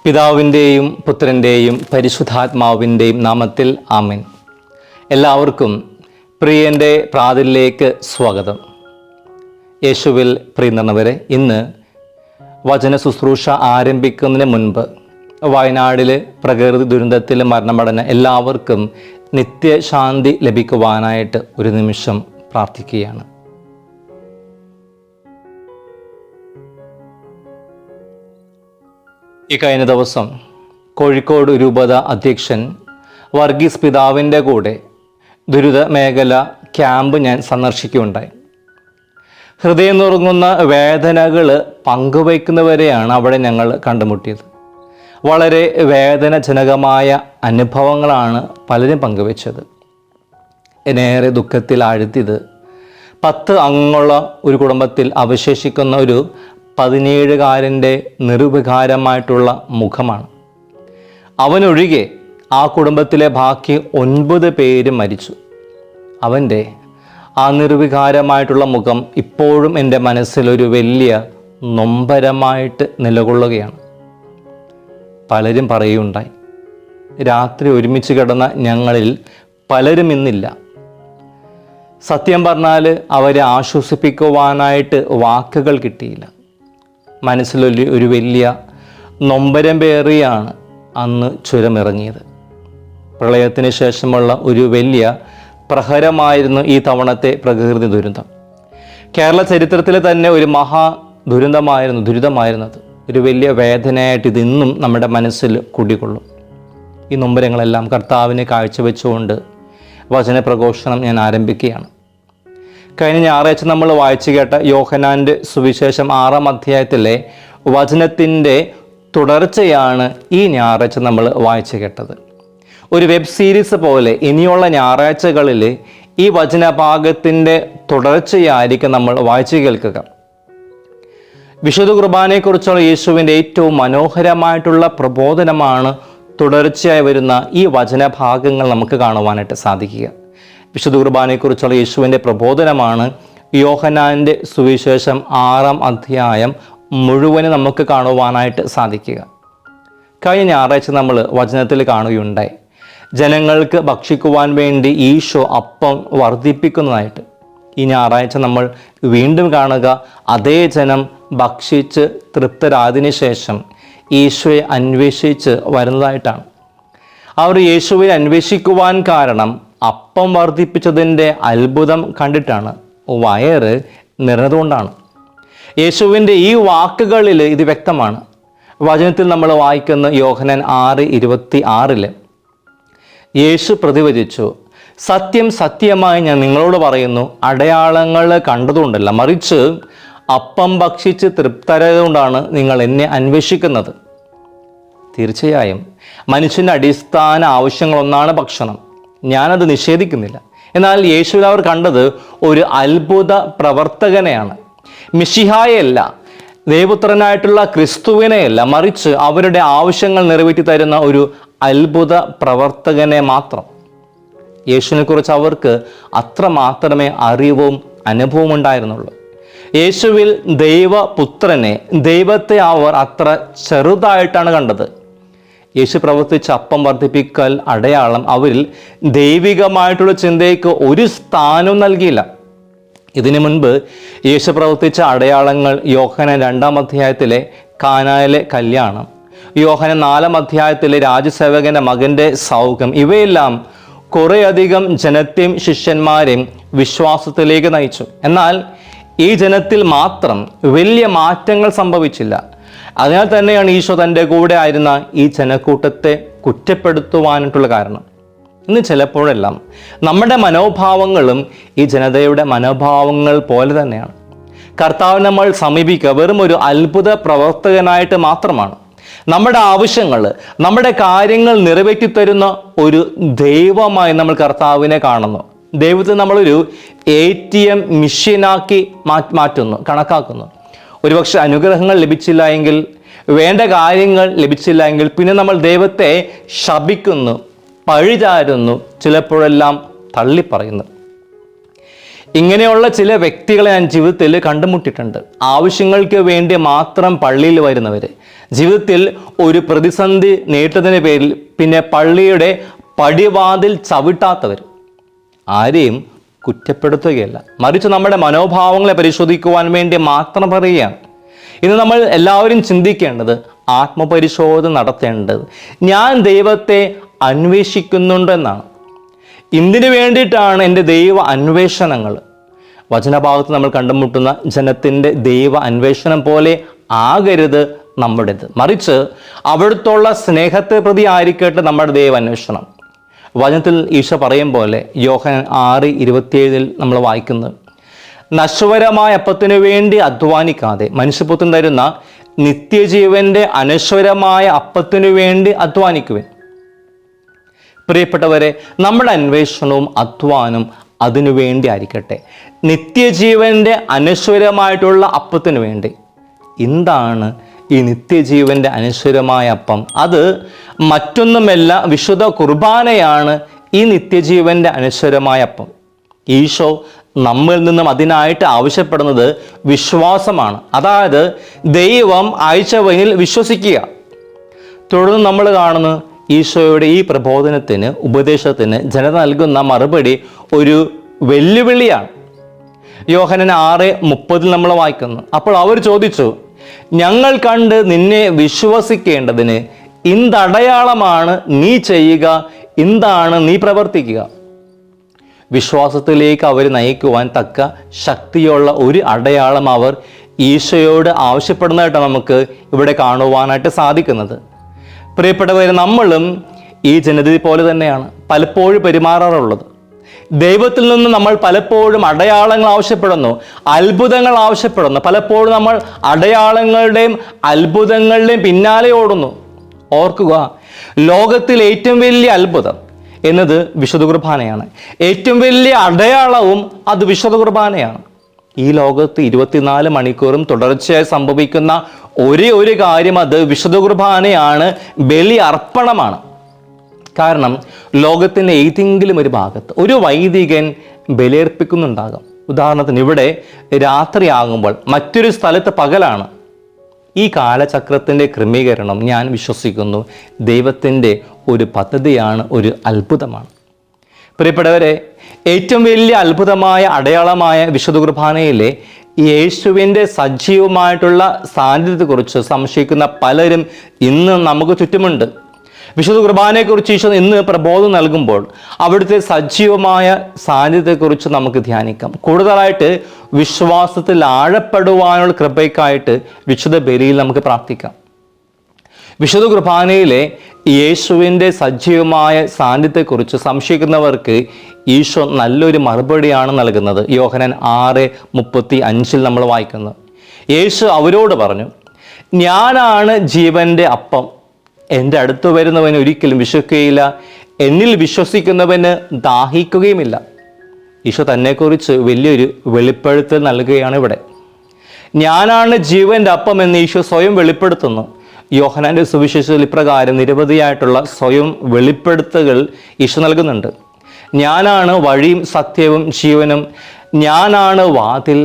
പിതാവിൻ്റെയും പുത്രൻ്റെയും പരിശുദ്ധാത്മാവിൻ്റെയും നാമത്തിൽ ആമേൻ. എല്ലാവർക്കും പ്രിയൻ്റെ പ്രാതിലേക്ക് സ്വാഗതം. യേശുവിൽ പ്രിയന്നവരെ, ഇന്ന് വചന ശുശ്രൂഷ ആരംഭിക്കുന്നതിന് മുൻപ് വയനാടിൽ പ്രകൃതി ദുരന്തത്തിൽ മരണമടഞ്ഞ എല്ലാവർക്കും നിത്യശാന്തി ലഭിക്കുവാനായിട്ട് ഒരു നിമിഷം പ്രാർത്ഥിക്കുകയാണ്. ഈ കഴിഞ്ഞ ദിവസം കോഴിക്കോട് രൂപത അധ്യക്ഷൻ വർഗീസ് പിതാവിൻ്റെ കൂടെ ദുരിത മേഖല ക്യാമ്പ് ഞാൻ സന്ദർശിക്കുകയുണ്ടായി. ഹൃദയം നുറുങ്ങുന്ന വേദനകൾ പങ്കുവയ്ക്കുന്നവരെയാണ് അവിടെ ഞങ്ങൾ കണ്ടുമുട്ടിയത്. വളരെ വേദനാജനകമായ അനുഭവങ്ങളാണ് പലരും പങ്കുവച്ചത്. എന്നേറെ ദുഃഖത്തിൽ ആഴ്ത്തിയത് 10 അംഗങ്ങളുള്ള ഒരു കുടുംബത്തിൽ അവശേഷിക്കുന്ന ഒരു 17കാരൻ്റെ നിർവികാരമായിട്ടുള്ള മുഖമാണ്. അവനൊഴികെ ആ കുടുംബത്തിലെ ബാക്കി 9 പേര് മരിച്ചു. അവൻ്റെ ആ നിർവികാരമായിട്ടുള്ള മുഖം ഇപ്പോഴും എൻ്റെ മനസ്സിലൊരു വലിയ നൊമ്പരമായിട്ട് നിലകൊള്ളുകയാണ്. പലരും പറയുകയുണ്ടായി, രാത്രി ഒരുമിച്ച് കിടന്ന ഞങ്ങളിൽ പലരും ഇന്നില്ല. സത്യം പറഞ്ഞാൽ അവരെ ആശ്വസിപ്പിക്കുവാനായിട്ട് വാക്കുകൾ കിട്ടിയില്ല. മനസ്സിലൊരു വലിയ നൊമ്പരം പേറിയാണ് അന്ന് ചുരമിറങ്ങിയത്. പ്രളയത്തിന് ശേഷമുള്ള ഒരു വലിയ പ്രഹരമായിരുന്നു ഈ തവണത്തെ പ്രകൃതി ദുരന്തം. കേരള ചരിത്രത്തിലെ തന്നെ ഒരു മഹാ ദുരിതമായിരുന്നത്. ഒരു വലിയ വേദനയായിട്ട് ഇതിന്നും നമ്മുടെ മനസ്സിൽ കുടികൊള്ളും. ഈ നൊമ്പരങ്ങളെല്ലാം കർത്താവിനെ കാഴ്ചവെച്ചുകൊണ്ട് വചനപ്രഘോഷണം ഞാൻ ആരംഭിക്കുകയാണ്. കഴിഞ്ഞ ഞായറാഴ്ച നമ്മൾ വായിച്ചു കേട്ട യോഹന്നാൻ്റെ സുവിശേഷം 6-ാം അധ്യായത്തിലെ വചനത്തിൻ്റെ തുടർച്ചയാണ് ഈ ഞായറാഴ്ച നമ്മൾ വായിച്ചു കേട്ടത്. ഒരു വെബ് സീരീസ് പോലെ ഇനിയുള്ള ഞായറാഴ്ചകളിൽ ഈ വചനഭാഗത്തിൻ്റെ തുടർച്ചയായിരിക്കും നമ്മൾ വായിച്ചു കേൾക്കുക. വിശുദ്ധ കുർബാനയെക്കുറിച്ചുള്ള യേശുവിൻ്റെ ഏറ്റവും മനോഹരമായിട്ടുള്ള പ്രബോധനമാണ് തുടർച്ചയായി വരുന്ന ഈ വചനഭാഗങ്ങൾ നമുക്ക് കാണുവാനായിട്ട് സാധിക്കുക. വിശുദ്ധ കുർബാനയെക്കുറിച്ചുള്ള യേശുവിൻ്റെ പ്രബോധനമാണ് യോഹന്നാൻ്റെ സുവിശേഷം 6-ാം അധ്യായം മുഴുവനും നമുക്ക് കാണുവാനായിട്ട് സാധിക്കുക. കഴിഞ്ഞ ഞായറാഴ്ച നമ്മൾ വചനത്തിൽ കാണുകയുണ്ടായി, ജനങ്ങൾക്ക് ഭക്ഷിക്കുവാൻ വേണ്ടി ഈശോ അപ്പം വർദ്ധിപ്പിക്കുന്നതായിട്ട്. ഈ ഞായറാഴ്ച നമ്മൾ വീണ്ടും കാണുക, അതേ ജനം ഭക്ഷിച്ച് തൃപ്തരായതിനു ശേഷം ഈശോയെ അന്വേഷിച്ച് വരുന്നതായിട്ടാണ്. അവർ യേശുവിനെ അന്വേഷിക്കുവാൻ കാരണം അപ്പം വർദ്ധിപ്പിച്ചതിൻ്റെ അത്ഭുതം കണ്ടിട്ടാണ്, വയറ് നിറഞ്ഞതുകൊണ്ടാണ്. യേശുവിൻ്റെ ഈ വാക്കുകളിൽ ഇത് വ്യക്തമാണ്. വചനത്തിൽ നമ്മൾ വായിക്കുന്ന യോഹന്നാൻ 6:26 യേശു പ്രതിവചിച്ചു, സത്യം സത്യമായി ഞാൻ നിങ്ങളോട് പറയുന്നു, അടയാളങ്ങൾ കണ്ടതുകൊണ്ടല്ല, മറിച്ച് അപ്പം ഭക്ഷിച്ച് തൃപ്തരായതുകൊണ്ടാണ് നിങ്ങൾ എന്നെ അന്വേഷിക്കുന്നത്. തീർച്ചയായും മനുഷ്യൻ്റെ അടിസ്ഥാന ആവശ്യങ്ങളൊന്നാണ് ഭക്ഷണം. ഞാനത് നിഷേധിക്കുന്നില്ല. എന്നാൽ യേശുവിൽ അവർ കണ്ടത് ഒരു അത്ഭുത പ്രവർത്തകനെയാണ്, മിശിഹായല്ല, ദൈവപുത്രനായിട്ടുള്ള ക്രിസ്തുവിനെയല്ല, മറിച്ച് അവരുടെ ആവശ്യങ്ങൾ നിറവേറ്റി തരുന്ന ഒരു അത്ഭുത പ്രവർത്തകനെ മാത്രം. യേശുവിനെക്കുറിച്ച് അവർക്ക് അത്ര മാത്രമേ അറിവും അനുഭവവും ഉണ്ടായിരുന്നുള്ളൂ. യേശുവിൽ ദൈവപുത്രനെ, ദൈവത്തെ അവർ അത്ര ചെറുതായിട്ടാണ് കണ്ടത്. യേശു പ്രവർത്തിച്ച അപ്പം വർദ്ധിപ്പിക്കൽ അടയാളം അവരിൽ ദൈവികമായിട്ടുള്ള ചിന്തയ്ക്ക് ഒരു സ്ഥാനവും നൽകിയില്ല. ഇതിനു മുൻപ് യേശു പ്രവർത്തിച്ച അടയാളങ്ങൾ യോഹന്നാൻ 2-ാം അധ്യായത്തിലെ കാനായിലെ കല്യാണം, യോഹന്നാൻ 4-ാം അധ്യായത്തിലെ രാജസേവകന്റെ മകൻ്റെ സൗഖ്യം, ഇവയെല്ലാം കുറേയധികം ജനത്തെയും ശിഷ്യന്മാരെയും വിശ്വാസത്തിലേക്ക് നയിച്ചു. എന്നാൽ ഈ ജനത്തിൽ മാത്രം വലിയ മാറ്റങ്ങൾ സംഭവിച്ചില്ല. അതിനാൽ തന്നെയാണ് ഈശോ തൻ്റെ കൂടെ ആയിരുന്ന ഈ ജനക്കൂട്ടത്തെ കുറ്റപ്പെടുത്തുവാനായിട്ടുള്ള കാരണം. ഇന്ന് ചിലപ്പോഴെല്ലാം നമ്മുടെ മനോഭാവങ്ങളും ഈ ജനതയുടെ മനോഭാവങ്ങൾ പോലെ തന്നെയാണ്. കർത്താവിനെ നമ്മൾ സമീപിക്കുക വെറും ഒരു അത്ഭുത പ്രവർത്തകനായിട്ട് മാത്രമാണ്. നമ്മുടെ ആവശ്യങ്ങൾ, നമ്മുടെ കാര്യങ്ങൾ നിറവേറ്റി തരുന്ന ഒരു ദൈവമായി നമ്മൾ കർത്താവിനെ കാണുന്നു. ദൈവത്തെ നമ്മളൊരു ATM മെഷീനാക്കി മാറ്റുന്നു, കണക്കാക്കുന്നു. ഒരുപക്ഷെ അനുഗ്രഹങ്ങൾ ലഭിച്ചില്ല എങ്കിൽ, വേണ്ട കാര്യങ്ങൾ ലഭിച്ചില്ല എങ്കിൽ പിന്നെ നമ്മൾ ദൈവത്തെ ശപിക്കുന്നു, പഴിചാരുന്നു, ചിലപ്പോഴെല്ലാം തള്ളിപ്പറയുന്നു. ഇങ്ങനെയുള്ള ചില വ്യക്തികളെ ഞാൻ ജീവിതത്തിൽ കണ്ടുമുട്ടിയിട്ടുണ്ട്. ആവശ്യങ്ങൾക്ക് വേണ്ടി മാത്രം പള്ളിയിൽ വരുന്നവർ, ജീവിതത്തിൽ ഒരു പ്രതിസന്ധി നേരിട്ടതിൻ്റെ പേരിൽ പിന്നെ പള്ളിയുടെ പടിവാതിൽ ചവിട്ടാത്തവർ. ആരെയും കുറ്റപ്പെടുത്തുകയല്ല, മറിച്ച് നമ്മുടെ മനോഭാവങ്ങളെ പരിശോധിക്കുവാൻ വേണ്ടി മാത്രം പറയുകയാണ്. ഇന്ന് നമ്മൾ എല്ലാവരും ചിന്തിക്കേണ്ടത്, ആത്മപരിശോധന നടത്തേണ്ടത്, ഞാൻ ദൈവത്തെ അന്വേഷിക്കുന്നുണ്ടെന്നാണ്. എന്തിനു വേണ്ടിയിട്ടാണ് എൻ്റെ ദൈവ അന്വേഷണങ്ങൾ? വചനഭാഗത്ത് നമ്മൾ കണ്ടുമുട്ടുന്ന ജനത്തിൻ്റെ ദൈവ അന്വേഷണം പോലെ ആകരുത് നമ്മുടേത്, മറിച്ച് അവിടുത്തുള്ള സ്നേഹത്തെ പ്രതി ആയിരിക്കട്ടെ നമ്മുടെ ദൈവ അന്വേഷണം. വചനത്തിൽ ഈശോ പറയും പോലെ യോഹന്നാൻ 6:27 നമ്മൾ വായിക്കുന്നത്, നശ്വരമായ അപ്പത്തിനു വേണ്ടി അധ്വാനിക്കാതെ മനുഷ്യപുത്രൻ തരുന്ന നിത്യജീവന്റെ അനശ്വരമായ അപ്പത്തിനു വേണ്ടി അധ്വാനിക്കുവാൻ. പ്രിയപ്പെട്ടവരെ, നമ്മുടെ അന്വേഷണവും അധ്വാനവും അതിനു വേണ്ടി ആയിരിക്കട്ടെ, നിത്യജീവന്റെ അനശ്വരമായിട്ടുള്ള അപ്പത്തിനു വേണ്ടി. എന്താണ് ഈ നിത്യജീവന്റെ അനശ്വരമായ അപ്പം? അത് മറ്റൊന്നുമല്ല, വിശുദ്ധ കുർബാനയാണ് ഈ നിത്യജീവന്റെ അനശ്വരമായ അപ്പം. ഈശോ നമ്മിൽ നിന്നും അതിനായിട്ട് ആവശ്യപ്പെടുന്നത് വിശ്വാസമാണ്. അതായത് ദൈവം അയച്ചവനിൽ വിശ്വസിക്കുക. തുടർന്ന് നമ്മൾ കാണുന്നു ഈശോയുടെ ഈ പ്രബോധനത്തിന്, ഉപദേശത്തിന് ജനത നൽകുന്ന മറുപടി ഒരു വെല്ലുവിളിയാണ്. യോഹന്നാൻ 6:30 നമ്മൾ വായിക്കുന്നു, അപ്പോൾ അവർ ചോദിച്ചു, ഞങ്ങൾ കണ്ട് നിന്നെ വിശ്വസിക്കേണ്ടതിന് എന്തടയാളമാണ് നീ ചെയ്യുക, എന്താണ് നീ പ്രവർത്തിക്കുക? വിശ്വാസത്തിലേക്ക് അവർ നയിക്കുവാൻ തക്ക ശക്തിയുള്ള ഒരു അടയാളം അവർ ഈശോയോട് ആവശ്യപ്പെടുന്നതായിട്ടാണ് നമുക്ക് ഇവിടെ കാണുവാനായിട്ട് സാധിക്കുന്നത്. പ്രിയപ്പെട്ടവരെ, നമ്മളും ഈ ജനതയെ പോലെ തന്നെയാണ് പലപ്പോഴും പെരുമാറാറുള്ളത്. ദൈവത്തിൽ നിന്ന് നമ്മൾ പലപ്പോഴും അടയാളങ്ങൾ ആവശ്യപ്പെടുന്നു, അത്ഭുതങ്ങൾ ആവശ്യപ്പെടുന്നു. പലപ്പോഴും നമ്മൾ അടയാളങ്ങളുടെയും അത്ഭുതങ്ങളുടെയും പിന്നാലെ ഓടുന്നു. ഓർക്കുക, ലോകത്തിൽ ഏറ്റവും വലിയ അത്ഭുതം എന്നത് വിശുദ്ധ കുർബാനയാണ്. ഏറ്റവും വലിയ അടയാളവും അത് വിശുദ്ധ കുർബാനയാണ്. ഈ ലോകത്ത് 24 മണിക്കൂറും തുടർച്ചയായി സംഭവിക്കുന്ന ഒരേ ഒരു കാര്യം അത് വിശുദ്ധ കുർബാനയാണ്, ബലി അർപ്പണമാണ്. കാരണം ലോകത്തിൻ്റെ ഏതെങ്കിലും ഒരു ഭാഗത്ത് ഒരു വൈദികൻ ബലിയർപ്പിക്കുന്നുണ്ടാകാം. ഉദാഹരണത്തിന് ഇവിടെ രാത്രിയാകുമ്പോൾ മറ്റൊരു സ്ഥലത്ത് പകലാണ്. ഈ കാലചക്രത്തിൻ്റെ ക്രമീകരണം ഞാൻ വിശ്വസിക്കുന്നു ദൈവത്തിൻ്റെ ഒരു പദ്ധതിയാണ്, ഒരു അത്ഭുതമാണ്. പ്രിയപ്പെട്ടവരെ, ഏറ്റവും വലിയ അത്ഭുതമായ അടയാളമായ വിശുദ്ധ കുർബാനയിലെ യേശുവിൻ്റെ സജീവമായിട്ടുള്ള സാന്നിധ്യത്തെക്കുറിച്ച് സംശയിക്കുന്ന പലരും ഇന്ന് നമുക്ക് ചുറ്റുമുണ്ട്. വിശുദ്ധ കുർബാനയെക്കുറിച്ച് ഈശോ ഇന്ന് പ്രബോധം നൽകുമ്പോൾ അവിടുത്തെ സജീവമായ സാന്നിധ്യത്തെക്കുറിച്ച് നമുക്ക് ധ്യാനിക്കാം. കൂടുതലായിട്ട് വിശ്വാസത്തിൽ ആഴപ്പെടുവാനുള്ള കൃപയ്ക്കായിട്ട് വിശുദ്ധ ബലിയിൽ നമുക്ക് പ്രാർത്ഥിക്കാം. വിശുദ്ധ കുർബാനയിലെ യേശുവിൻ്റെ സജീവമായ സാന്നിധ്യത്തെക്കുറിച്ച് സംശയിക്കുന്നവർക്ക് ഈശോ നല്ലൊരു മറുപടിയാണ് നൽകുന്നത്. യോഹന്നാൻ 6:35 നമ്മൾ വായിക്കുന്നത്, യേശു അവരോട് പറഞ്ഞു, ഞാനാണ് ജീവൻ്റെ അപ്പം. എൻ്റെ അടുത്ത് വരുന്നവന് ഒരിക്കലും വിശക്കുകയില്ല, എന്നിൽ വിശ്വസിക്കുന്നവന് ദാഹിക്കുകയുമില്ല. ഈശോ തന്നെക്കുറിച്ച് വലിയൊരു വെളിപ്പെടുത്തൽ നൽകുകയാണ് ഇവിടെ. ഞാനാണ് ജീവൻ്റെ അപ്പം എന്ന് ഈശോ സ്വയം വെളിപ്പെടുത്തുന്നു. യോഹന്നാൻ്റെ സുവിശേഷത്തിൽ ഇപ്രകാരം നിരവധിയായിട്ടുള്ള സ്വയം വെളിപ്പെടുത്തലുകൾ ഈശോ നൽകുന്നുണ്ട്. ഞാനാണ് വഴിയും സത്യവും ജീവനും, ഞാനാണ് വാതിൽ,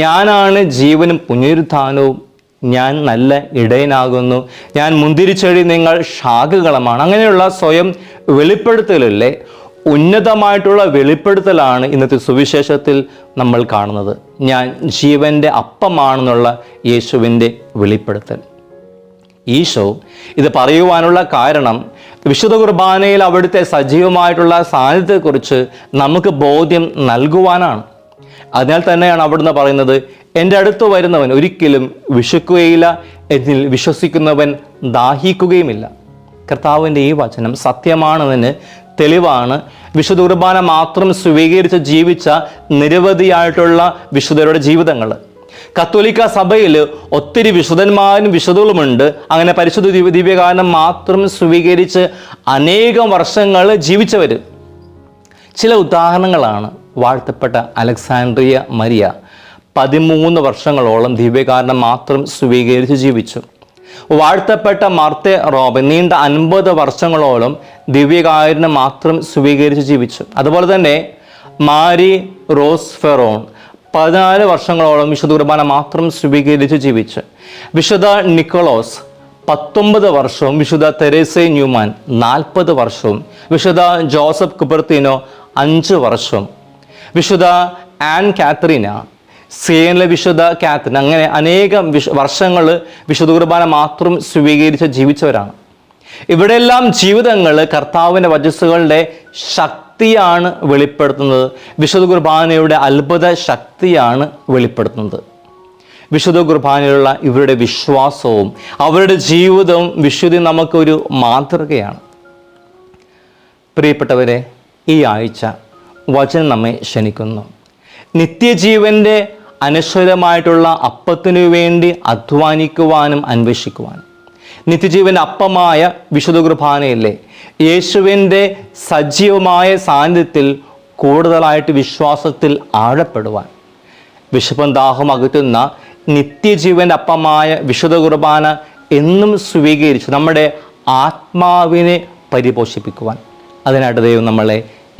ഞാനാണ് ജീവനും പുനരുത്ഥാനവും, ഞാൻ നല്ല ഇടയനാകുന്നു, ഞാൻ മുന്തിരിച്ചെടി, നിങ്ങൾ ശാഖകളുമാണ്. അങ്ങനെയുള്ള സ്വയം വെളിപ്പെടുത്തലിലെ ഉന്നതമായിട്ടുള്ള വെളിപ്പെടുത്തലാണ് ഇന്നത്തെ സുവിശേഷത്തിൽ നമ്മൾ കാണുന്നത്. ഞാൻ ജീവൻ്റെ അപ്പമാണെന്നുള്ള യേശുവിൻ്റെ വെളിപ്പെടുത്തൽ. ഈശോ ഇത് പറയുവാനുള്ള കാരണം വിശുദ്ധ കുർബാനയിൽ അവിടുത്തെ സജീവമായിട്ടുള്ള സാന്നിധ്യത്തെക്കുറിച്ച് നമുക്ക് ബോധ്യം നൽകുവാനാണ്. അതിനാൽ തന്നെയാണ് അവിടുന്ന് പറയുന്നത്, എൻ്റെ അടുത്ത് വരുന്നവൻ ഒരിക്കലും വിശക്കുകയില്ല, എന്നിൽ വിശ്വസിക്കുന്നവൻ ദാഹിക്കുകയുമില്ല. കർത്താവിൻ്റെ ഈ വചനം സത്യമാണെന്നതിന് തെളിവാണ് വിശുദ്ധ കുർബാന മാത്രം സ്വീകരിച്ച് ജീവിച്ച നിരവധിയായിട്ടുള്ള വിശുദ്ധരുടെ ജീവിതങ്ങൾ. കത്തോലിക്ക സഭയിൽ ഒത്തിരി വിശുദ്ധന്മാരും വിശുദ്ധകളുമുണ്ട്. അങ്ങനെ പരിശുദ്ധ ദിവ്യകാരണം മാത്രം സ്വീകരിച്ച് അനേകം വർഷങ്ങൾ ജീവിച്ചവർ. ചില ഉദാഹരണങ്ങളാണ് വാഴ്ത്തപ്പെട്ട അലക്സാൻഡ്രിയ മരിയ. 13 വർഷങ്ങളോളം ദിവ്യകാരണം മാത്രം സ്വീകരിച്ച് ജീവിച്ചു. വാഴ്ത്തപ്പെട്ട മാർത്തെ റോബൻ നീണ്ട 50 വർഷങ്ങളോളം ദിവ്യകാരണം മാത്രം സ്വീകരിച്ച് ജീവിച്ചു. അതുപോലെ തന്നെ മാരി റോസ് ഫെറോൺ 14 വർഷങ്ങളോളം വിശുദ്ധ കുർബാന മാത്രം സ്വീകരിച്ച് ജീവിച്ച്. വിശുദ്ധ നിക്കോളോസ് 19 വർഷവും, വിശുദ്ധ തെരേസ ന്യൂമാൻ 40 വർഷവും, വിശുദ്ധ ജോസഫ് കുബർത്തിനോ 5 വർഷവും, വിശുദ്ധ ആൻ കാത്രീന, സിയനിലെ വിശുദ്ധ കാത്രീൻ, അങ്ങനെ അനേകം വർഷങ്ങൾ വിശുദ്ധ കുർബാന മാത്രം സ്വീകരിച്ച് ജീവിച്ചവരാണ്. ഇവിടെയെല്ലാം ജീവിതങ്ങൾ കർത്താവിൻ്റെ വചസ്സുകളുടെ ശക്തിയാണ് വെളിപ്പെടുത്തുന്നത്. വിശുദ്ധ കുർബാനയുടെ അത്ഭുത ശക്തിയാണ് വെളിപ്പെടുത്തുന്നത്. വിശുദ്ധ കുർബാനയിലുള്ള ഇവരുടെ വിശ്വാസവും അവരുടെ ജീവിതവും വിശുദ്ധി നമുക്കൊരു മാതൃകയാണ്. പ്രിയപ്പെട്ടവരെ, ഈ ആഴ്ച വചനം നമ്മെ ക്ഷണിക്കുന്നു. നിത്യജീവൻ്റെ അനശ്വരമായിട്ടുള്ള അപ്പത്തിനു വേണ്ടി അധ്വാനിക്കുവാനും അന്വേഷിക്കുവാനും, നിത്യജീവൻ്റെ അപ്പമായ വിശുദ്ധ കുർബാനയിലെ യേശുവിൻ്റെ സജീവമായ സാന്നിധ്യത്തിൽ കൂടുതലായിട്ട് വിശ്വാസത്തിൽ ആഴപ്പെടുവാൻ, വിശപ്പും ദാഹവും അകറ്റുന്ന നിത്യജീവൻ്റെ അപ്പമായ വിശുദ്ധ കുർബാന എന്നും സ്വീകരിച്ച് നമ്മുടെ ആത്മാവിനെ പരിപോഷിപ്പിക്കുവാൻ, അതിനായിട്ട് ദൈവം നമ്മളെ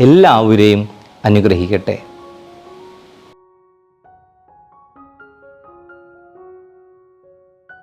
എല്ലാവരെയും അനുഗ്രഹിക്കട്ടെ.